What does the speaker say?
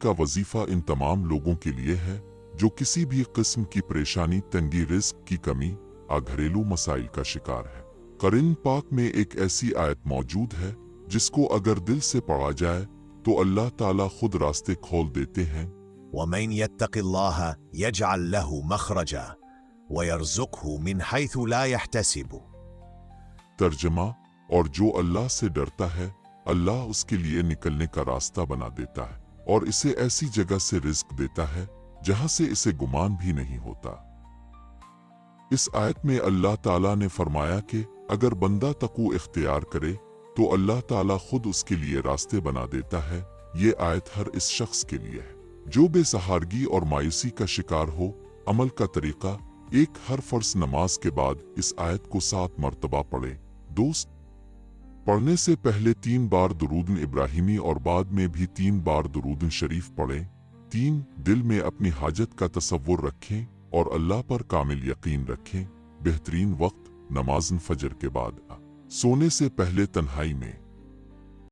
کا وظیفہ ان تمام لوگوں کے لیے ہے جو کسی بھی قسم کی پریشانی، تنگی، رزق کی کمی یا گھریلو مسائل کا شکار ہے۔ قرآن پاک میں ایک ایسی آیت موجود ہے جس کو اگر دل سے پڑھا جائے تو اللہ تعالیٰ خود راستے کھول دیتے ہیں۔ وَمَن يَتَّقِ اللَّهَ يَجْعَل لَّهُ مَخْرَجًا وَيَرْزُقْهُ مِنْ حَيْثُ لَا يَحْتَسِبُ۔ ترجمہ: اور جو اللہ سے ڈرتا ہے اللہ اس کے لیے نکلنے کا راستہ بنا دیتا ہے اور اسے ایسی جگہ سے رزق دیتا ہے جہاں سے اسے گمان بھی نہیں ہوتا۔ اس آیت میں اللہ تعالیٰ نے فرمایا کہ اگر بندہ تقوی اختیار کرے تو اللہ تعالیٰ خود اس کے لیے راستے بنا دیتا ہے۔ یہ آیت ہر اس شخص کے لیے ہے جو بے سہارگی اور مایوسی کا شکار ہو۔ عمل کا طریقہ: ایک، ہر فرض نماز کے بعد اس آیت کو 7 مرتبہ پڑھیں۔ دوست، پڑھنے سے پہلے 3 بار درود ابراہیمی اور بعد میں بھی 3 بار درود شریف پڑھیں۔ 3، دل میں اپنی حاجت کا تصور رکھیں اور اللہ پر کامل یقین رکھیں۔ بہترین وقت: نماز فجر کے بعد، سونے سے پہلے تنہائی میں۔